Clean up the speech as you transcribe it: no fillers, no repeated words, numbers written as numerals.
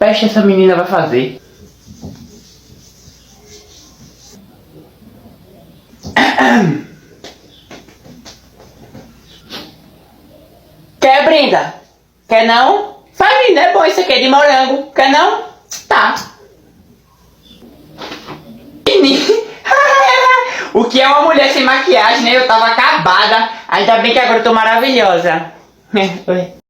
peste essa menina vai fazer? Quer, Brenda? Quer não? Vai, menina, é bom isso aqui, é de morango. Quer não? Tá. Menina. O que é uma mulher sem maquiagem, né? Eu tava acabada. Ainda bem que agora eu tô maravilhosa. Oi.